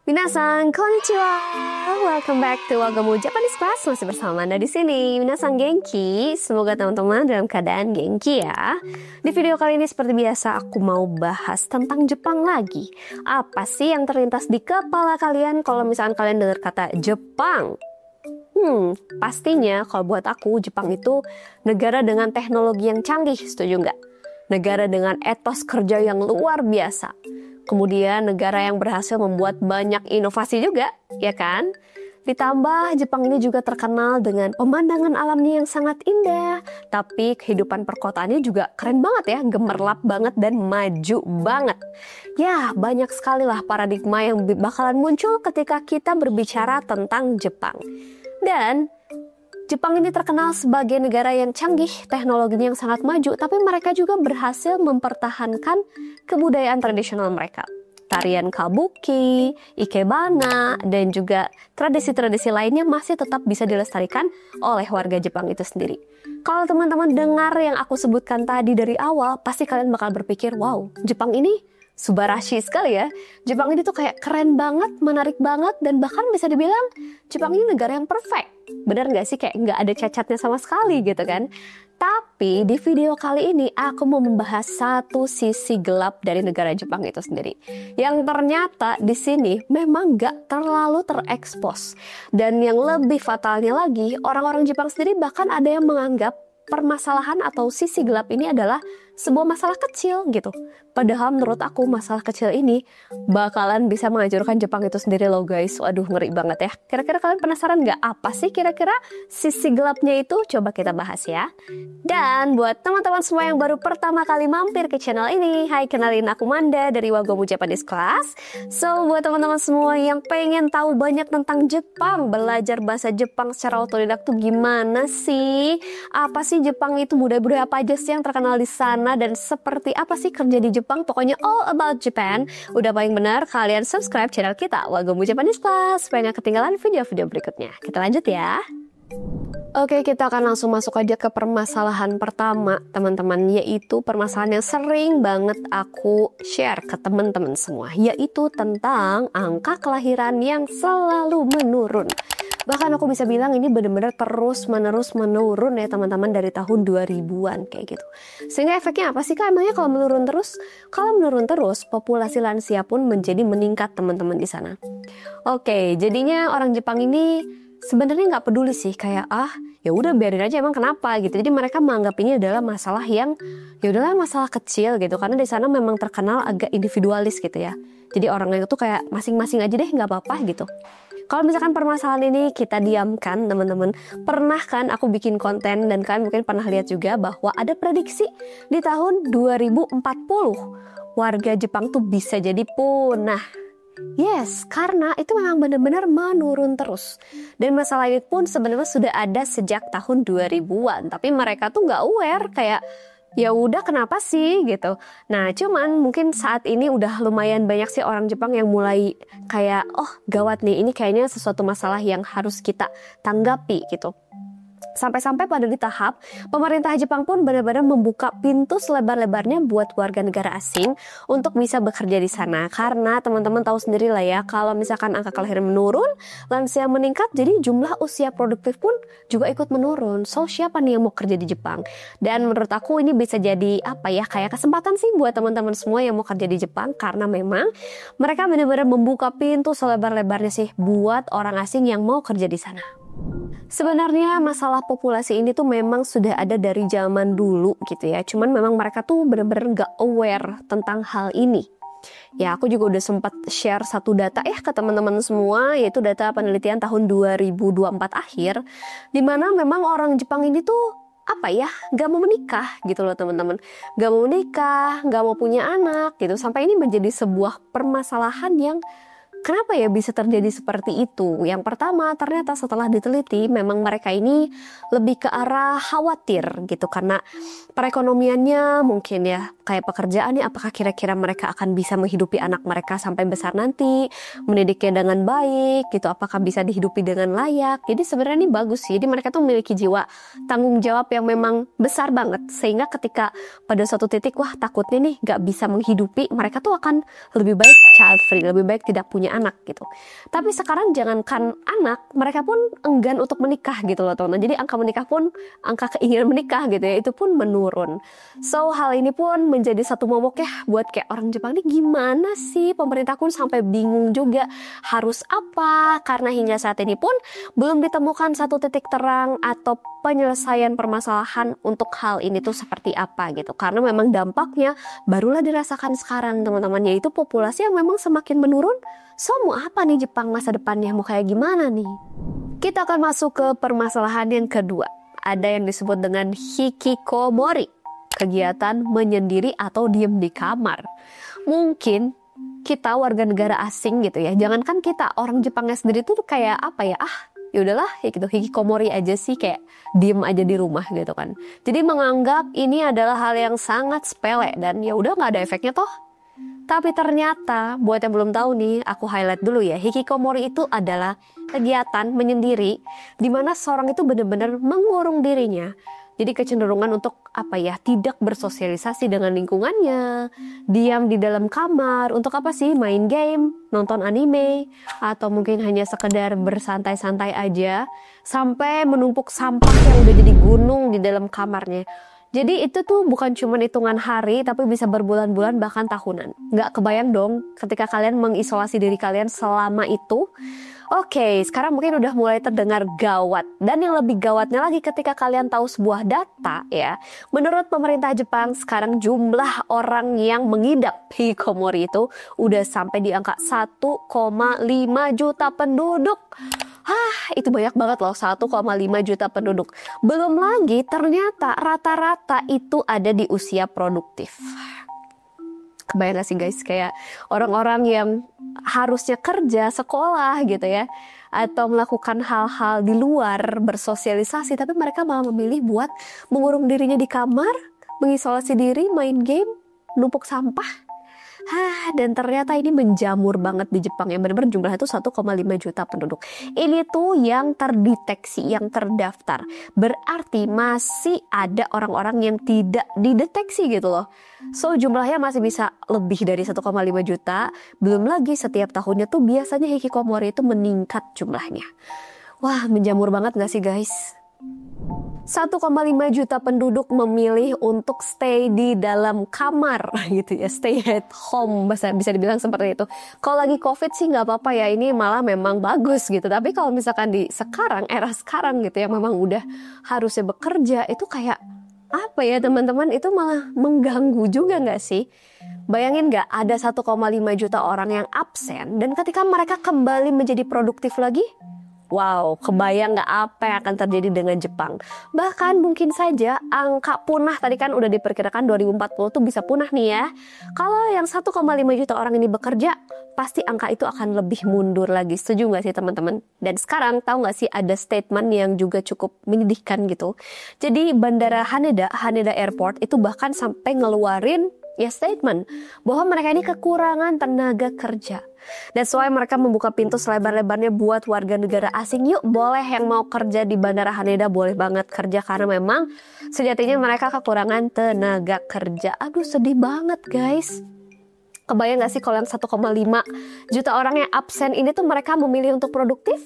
Minasan, konnichiwa. Welcome back to Wagamu Japanese Class. Masih bersama Anda di sini. Minasan genki. Semoga teman-teman dalam keadaan genki ya. Di video kali ini seperti biasa aku mau bahas tentang Jepang lagi. Apa sih yang terlintas di kepala kalian kalau misalkan kalian dengar kata Jepang? Pastinya kalau buat aku Jepang itu negara dengan teknologi yang canggih, setuju nggak? Negara dengan etos kerja yang luar biasa. Kemudian negara yang berhasil membuat banyak inovasi juga, ya kan? Ditambah Jepang ini juga terkenal dengan pemandangan alamnya yang sangat indah. Tapi kehidupan perkotaannya juga keren banget ya, gemerlap banget dan maju banget. Ya, banyak sekali lah paradigma yang bakalan muncul ketika kita berbicara tentang Jepang. Dan Jepang ini terkenal sebagai negara yang canggih, teknologinya yang sangat maju, tapi mereka juga berhasil mempertahankan kebudayaan tradisional mereka. Tarian kabuki, ikebana, dan juga tradisi-tradisi lainnya masih tetap bisa dilestarikan oleh warga Jepang itu sendiri. Kalau teman-teman dengar yang aku sebutkan tadi dari awal, pasti kalian bakal berpikir, wow, Jepang ini subarashi sekali ya. Jepang ini tuh kayak keren banget, menarik banget, dan bahkan bisa dibilang Jepang ini negara yang perfect. Bener gak sih? Kayak nggak ada cacatnya sama sekali gitu kan. Tapi di video kali ini aku mau membahas satu sisi gelap dari negara Jepang itu sendiri. Yang ternyata di sini memang nggak terlalu terekspos. Dan yang lebih fatalnya lagi, orang-orang Jepang sendiri bahkan ada yang menganggap permasalahan atau sisi gelap ini adalah sebuah masalah kecil gitu. Padahal menurut aku masalah kecil ini bakalan bisa menghancurkan Jepang itu sendiri loh guys. Waduh, ngeri banget ya. Kira-kira kalian penasaran nggak apa sih kira-kira sisi gelapnya itu? Coba kita bahas ya. Dan buat teman-teman semua yang baru pertama kali mampir ke channel ini, hai, kenalin aku Manda dari Wagamu Japanese Class. So buat teman-teman semua yang pengen tahu banyak tentang Jepang, belajar bahasa Jepang secara otodidak tuh gimana sih? Apa sih Jepang itu, budaya-budaya apa aja sih yang terkenal di sana, dan seperti apa sih kerja di Jepang, pokoknya all about Japan. Udah paling benar kalian subscribe channel kita Wagamu Japanese Class supaya gak ketinggalan video-video berikutnya. Kita lanjut ya. Oke, kita akan langsung masuk aja ke permasalahan pertama teman-teman, yaitu permasalahan yang sering banget aku share ke teman-teman semua, yaitu tentang angka kelahiran yang selalu menurun. Bahkan aku bisa bilang ini benar-benar terus-menerus menurun ya teman-teman, dari tahun 2000-an kayak gitu. Sehingga efeknya apa sih Kak emangnya kalau menurun terus? Kalau menurun terus, populasi lansia pun menjadi meningkat teman-teman di sana. Oke, jadinya orang Jepang ini sebenarnya nggak peduli sih, kayak ya udah biarin aja, emang kenapa gitu. Jadi mereka menganggap ini adalah masalah yang ya udahlah masalah kecil gitu, karena di sana memang terkenal agak individualis gitu ya. Jadi orangnya itu kayak masing-masing aja deh, nggak apa-apa gitu. Kalau misalkan permasalahan ini kita diamkan teman-teman, pernah kan aku bikin konten dan kalian mungkin pernah lihat juga bahwa ada prediksi di tahun 2040 warga Jepang tuh bisa jadi punah. Yes, karena itu memang benar-benar menurun terus. Dan masalah ini pun sebenarnya sudah ada sejak tahun 2000-an, tapi mereka tuh nggak aware, kayak ya udah kenapa sih gitu. Nah cuman mungkin saat ini udah lumayan banyak sih orang Jepang yang mulai kayak gawat nih, ini kayaknya sesuatu masalah yang harus kita tanggapi gitu. Sampai-sampai pada di tahap pemerintah Jepang pun benar-benar membuka pintu selebar-lebarnya buat warga negara asing untuk bisa bekerja di sana. Karena teman-teman tahu sendiri lah ya, kalau misalkan angka kelahiran menurun, lansia meningkat, jadi jumlah usia produktif pun juga ikut menurun. So siapa nih yang mau kerja di Jepang? Dan menurut aku ini bisa jadi kayak kesempatan sih buat teman-teman semua yang mau kerja di Jepang, karena memang mereka benar-benar membuka pintu selebar-lebarnya sih buat orang asing yang mau kerja di sana. Sebenarnya masalah populasi ini tuh memang sudah ada dari zaman dulu gitu ya. Cuman memang mereka tuh benar-benar gak aware tentang hal ini. Ya aku juga udah sempat share satu data ke teman-teman semua, yaitu data penelitian tahun 2024 akhir. Dimana memang orang Jepang ini tuh gak mau menikah gitu loh teman-teman. Gak mau menikah, gak mau punya anak gitu. Sampai ini menjadi sebuah permasalahan yang kenapa ya bisa terjadi seperti itu? Yang pertama, ternyata setelah diteliti memang mereka ini lebih ke arah khawatir gitu, karena perekonomiannya mungkin ya kayak pekerjaan nih, apakah kira-kira mereka akan bisa menghidupi anak mereka sampai besar nanti, mendidiknya dengan baik gitu, apakah bisa dihidupi dengan layak. Jadi sebenarnya ini bagus sih. Jadi mereka tuh memiliki jiwa tanggung jawab yang memang besar banget, sehingga ketika pada suatu titik wah takutnya nih gak bisa menghidupi, mereka tuh akan lebih baik child free, lebih baik tidak punya anak gitu. Tapi sekarang jangankan anak, mereka pun enggan untuk menikah gitu loh teman-teman. Jadi angka menikah pun, angka keinginan menikah gitu ya, itu pun menurun. So hal ini pun menjadi satu momok ya buat kayak orang Jepang nih, gimana sih, pemerintah pun sampai bingung juga harus apa, karena hingga saat ini pun belum ditemukan satu titik terang atau penyelesaian permasalahan untuk hal ini tuh seperti apa gitu. Karena memang dampaknya barulah dirasakan sekarang teman-teman, yaitu populasi yang memang semakin menurun. So mau apa nih Jepang masa depannya, mau kayak gimana nih? Kita akan masuk ke permasalahan yang kedua. Ada yang disebut dengan hikikomori, kegiatan menyendiri atau diem di kamar. Mungkin kita warga negara asing gitu ya, jangankan kita, orang Jepangnya sendiri tuh kayak apa ya, ya udahlah ya gitu, hikikomori aja sih, kayak diem aja di rumah gitu kan. Jadi menganggap ini adalah hal yang sangat sepele dan ya udah nggak ada efeknya toh. Tapi ternyata buat yang belum tahu nih, aku highlight dulu ya. Hikikomori itu adalah kegiatan menyendiri di mana seorang itu benar-benar mengurung dirinya. Jadi kecenderungan untuk apa ya, tidak bersosialisasi dengan lingkungannya, diam di dalam kamar, untuk apa sih? Main game, nonton anime, atau mungkin hanya sekedar bersantai-santai aja, sampai menumpuk sampah yang udah jadi gunung di dalam kamarnya. Jadi itu tuh bukan cuma hitungan hari, tapi bisa berbulan-bulan bahkan tahunan. Nggak kebayang dong ketika kalian mengisolasi diri kalian selama itu. Oke, sekarang mungkin udah mulai terdengar gawat. Dan yang lebih gawatnya lagi ketika kalian tahu sebuah data ya. Menurut pemerintah Jepang, sekarang jumlah orang yang mengidap hikikomori itu udah sampai di angka 1,5 juta penduduk. Itu banyak banget loh, 1,5 juta penduduk. Belum lagi ternyata rata-rata itu ada di usia produktif. Kebayang gak sih guys, kayak orang-orang yang harusnya kerja, sekolah gitu ya, atau melakukan hal-hal di luar, bersosialisasi, tapi mereka malah memilih buat mengurung dirinya di kamar, mengisolasi diri, main game, numpuk sampah. Dan ternyata ini menjamur banget di Jepang ya, benar-benar jumlahnya itu 1,5 juta penduduk. Ini tuh yang terdeteksi, yang terdaftar. Berarti masih ada orang-orang yang tidak dideteksi gitu loh. So jumlahnya masih bisa lebih dari 1,5 juta. Belum lagi setiap tahunnya tuh biasanya hikikomori itu meningkat jumlahnya. Wah, menjamur banget gak sih guys? 1,5 juta penduduk memilih untuk stay di dalam kamar gitu ya, stay at home, bisa dibilang seperti itu. Kalau lagi COVID sih nggak apa-apa ya, ini malah memang bagus gitu. Tapi kalau misalkan di sekarang, era sekarang gitu ya, memang udah harusnya bekerja, itu kayak apa ya teman-teman, itu malah mengganggu juga nggak sih? Bayangin nggak, ada 1,5 juta orang yang absen, dan ketika mereka kembali menjadi produktif lagi, wow, kebayang nggak apa yang akan terjadi dengan Jepang? Bahkan mungkin saja angka punah, tadi kan udah diperkirakan 2040 tuh bisa punah nih ya. Kalau yang 1,5 juta orang ini bekerja, pasti angka itu akan lebih mundur lagi. Setuju nggak sih teman-teman? Dan sekarang tahu nggak sih ada statement yang juga cukup menyedihkan gitu. Jadi Bandara Haneda Airport itu bahkan sampai ngeluarin ya statement bahwa mereka ini kekurangan tenaga kerja. That's why mereka membuka pintu selebar-lebarnya buat warga negara asing. Yuk, boleh yang mau kerja di Bandara Haneda, boleh banget kerja, karena memang sejatinya mereka kekurangan tenaga kerja. Aduh, sedih banget guys. Kebayang gak sih kalau yang 1,5 juta orang yang absen ini tuh mereka memilih untuk produktif?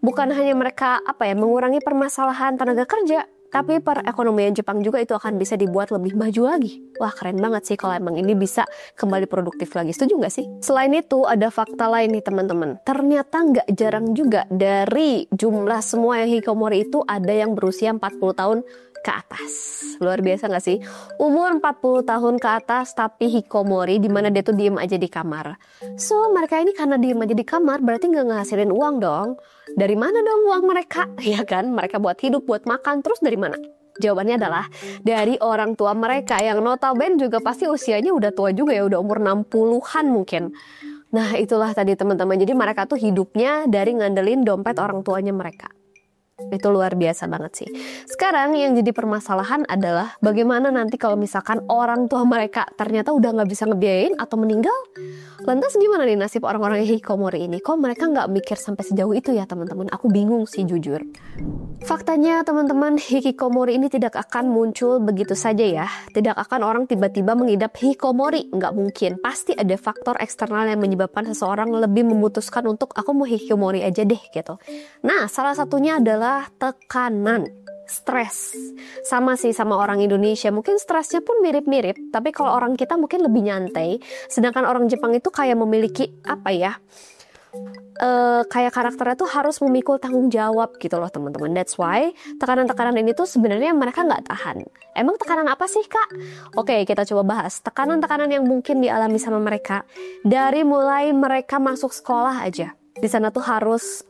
Bukan hanya mereka mengurangi permasalahan tenaga kerja, tapi perekonomian Jepang juga itu akan bisa dibuat lebih maju lagi. Wah, keren banget sih kalau emang ini bisa kembali produktif lagi. Setuju nggak sih? Selain itu ada fakta lain nih teman-teman. Ternyata nggak jarang juga dari jumlah semua yang hikikomori itu ada yang berusia 40 tahun ke atas. Luar biasa nggak sih? Umur 40 tahun ke atas tapi hikikomori, dimana dia tuh diem aja di kamar. So mereka ini karena diem aja di kamar berarti nggak ngehasilin uang dong. Dari mana dong uang mereka? Ya kan, mereka buat hidup, buat makan, terus dari mana? Jawabannya adalah dari orang tua mereka yang notabene juga pasti usianya udah tua juga ya, udah umur 60-an mungkin. Nah itulah tadi teman-teman, jadi mereka tuh hidupnya dari ngandelin dompet orang tuanya mereka. Itu luar biasa banget sih. Sekarang yang jadi permasalahan adalah bagaimana nanti kalau misalkan orang tua mereka ternyata udah nggak bisa ngebiayain atau meninggal. Lantas gimana nih nasib orang-orang yang hikikomori ini? Kok mereka nggak mikir sampai sejauh itu ya teman-teman? Aku bingung sih jujur. Faktanya teman-teman, hikikomori ini tidak akan muncul begitu saja ya. Tidak akan orang tiba-tiba mengidap hikikomori. Nggak mungkin. Pasti ada faktor eksternal yang menyebabkan seseorang lebih memutuskan untuk aku mau hikikomori aja deh gitu. Nah, salah satunya adalah tekanan. Stres. Sama sih sama orang Indonesia, mungkin stresnya pun mirip-mirip, tapi kalau orang kita mungkin lebih nyantai, sedangkan orang Jepang itu kayak memiliki apa ya, kayak karakternya tuh harus memikul tanggung jawab gitu loh teman-teman. That's why tekanan-tekanan ini tuh sebenarnya mereka nggak tahan. Emang tekanan apa sih kak? Oke, kita coba bahas tekanan-tekanan yang mungkin dialami sama mereka dari mulai mereka masuk sekolah aja. Di sana tuh harus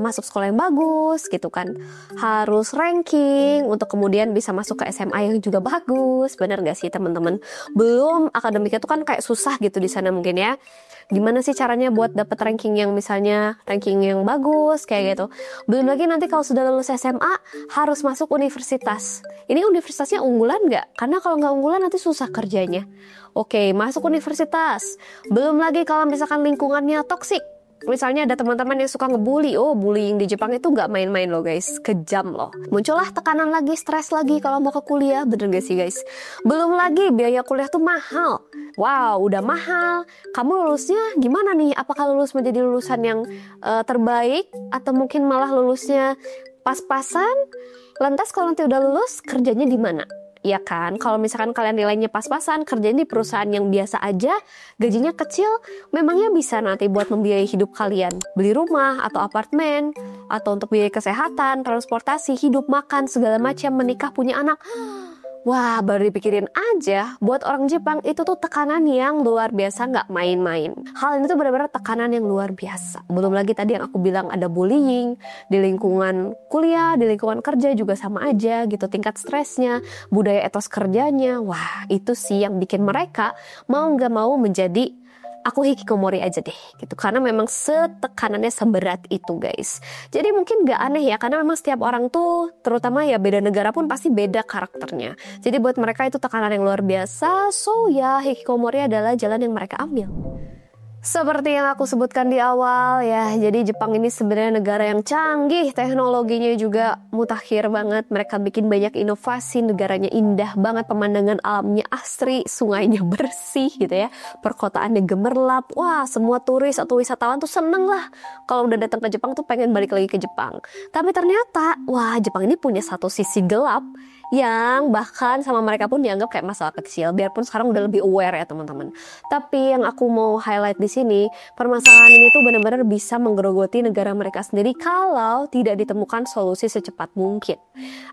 masuk sekolah yang bagus gitu kan, harus ranking untuk kemudian bisa masuk ke SMA yang juga bagus. Bener gak sih teman-teman? Belum akademiknya tuh kan kayak susah gitu di sana mungkin ya. Gimana sih caranya buat dapet ranking yang misalnya ranking yang bagus kayak gitu. Belum lagi nanti kalau sudah lulus SMA harus masuk universitas. Ini universitasnya unggulan nggak? Karena kalau nggak unggulan nanti susah kerjanya. Oke, masuk universitas. Belum lagi kalau misalkan lingkungannya toksik. Misalnya ada teman-teman yang suka ngebully. Oh, bullying di Jepang itu nggak main-main loh guys, kejam loh. Muncullah tekanan lagi, stres lagi kalau mau ke kuliah, bener gak sih guys? Belum lagi biaya kuliah tuh mahal. Wow, udah mahal. Kamu lulusnya gimana nih? Apakah lulus menjadi lulusan yang terbaik? Atau mungkin malah lulusnya pas-pasan? Lantas kalau nanti udah lulus, kerjanya di mana? Ya kan, kalau misalkan kalian nilainya pas-pasan, kerjanya di perusahaan yang biasa aja, gajinya kecil, memangnya bisa nanti buat membiayai hidup kalian. Beli rumah atau apartemen, atau untuk biaya kesehatan, transportasi, hidup, makan, segala macam, menikah, punya anak. Wah, baru dipikirin aja, buat orang Jepang itu tuh tekanan yang luar biasa, nggak main-main. Hal ini tuh benar-benar tekanan yang luar biasa. Belum lagi tadi yang aku bilang ada bullying, di lingkungan kuliah, di lingkungan kerja juga sama aja gitu, tingkat stresnya, budaya etos kerjanya. Wah, itu sih yang bikin mereka mau nggak mau menjadi aku hikikomori aja deh gitu, karena memang setekanannya seberat itu guys. Jadi mungkin gak aneh ya, karena memang setiap orang tuh, terutama ya beda negara pun pasti beda karakternya. Jadi buat mereka itu tekanan yang luar biasa. So ya, hikikomori adalah jalan yang mereka ambil. Seperti yang aku sebutkan di awal ya, jadi Jepang ini sebenarnya negara yang canggih, teknologinya juga mutakhir banget, mereka bikin banyak inovasi, negaranya indah banget, pemandangan alamnya asri, sungainya bersih gitu ya, perkotaannya gemerlap. Wah, semua turis atau wisatawan tuh seneng lah kalau udah datang ke Jepang tuh pengen balik lagi ke Jepang. Tapi ternyata, wah, Jepang ini punya satu sisi gelap yang bahkan sama mereka pun dianggap kayak masalah kecil, biarpun sekarang udah lebih aware ya teman-teman. Tapi yang aku mau highlight di sini, permasalahan ini tuh benar-benar bisa menggerogoti negara mereka sendiri kalau tidak ditemukan solusi secepat mungkin.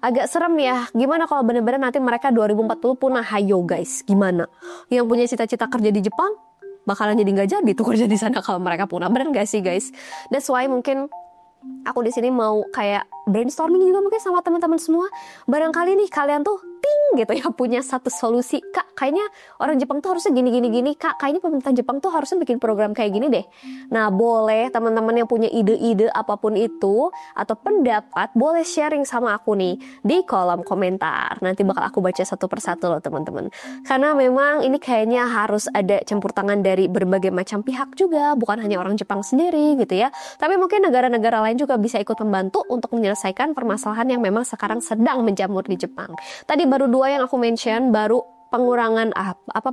Agak serem ya, gimana kalau benar-benar nanti mereka 2040 punah? Hayo guys, gimana? Yang punya cita-cita kerja di Jepang bakalan jadi nggak jadi tuh kerja di sana kalau mereka punah, bener nggak sih guys? That's why mungkin aku di sini mau kayak brainstorming juga mungkin sama teman-teman semua. Barangkali nih kalian tuh ting gitu ya punya satu solusi. Kak, kayaknya orang Jepang tuh harusnya gini. Kak, kayaknya pemerintah Jepang tuh harusnya bikin program kayak gini deh. Nah, boleh teman-teman yang punya ide-ide apapun itu atau pendapat, boleh sharing sama aku nih di kolom komentar. Nanti bakal aku baca satu persatu loh teman-teman. Karena memang ini kayaknya harus ada campur tangan dari berbagai macam pihak juga, bukan hanya orang Jepang sendiri gitu ya. Tapi mungkin negara-negara lain juga bisa ikut membantu untuk menyelesaikan permasalahan yang memang sekarang sedang menjamur di Jepang. Tadi baru 2 yang aku mention, baru pengurangan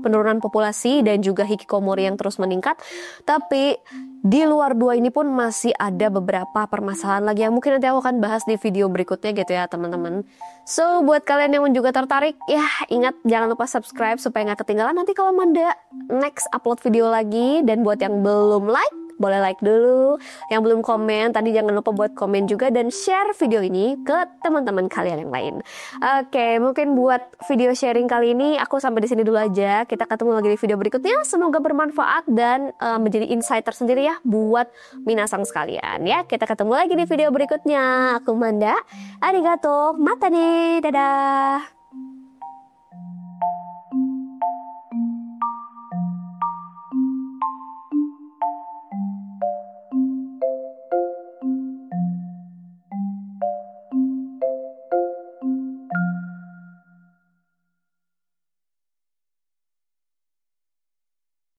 penurunan populasi dan juga hikikomori yang terus meningkat. Tapi di luar 2 ini pun masih ada beberapa permasalahan lagi yang mungkin nanti aku akan bahas di video berikutnya gitu ya teman-teman. So buat kalian yang juga tertarik, ya ingat jangan lupa subscribe supaya nggak ketinggalan nanti kalau Manda next upload video lagi. Dan buat yang belum like, boleh like dulu. Yang belum komen, tadi jangan lupa buat komen juga dan share video ini ke teman-teman kalian yang lain. Oke, mungkin buat video sharing kali ini aku sampai di sini dulu aja. Kita ketemu lagi di video berikutnya. Semoga bermanfaat dan menjadi insight tersendiri ya buat minasang sekalian ya. Kita ketemu lagi di video berikutnya. Aku Manda. Arigato. Mata nih. Dadah.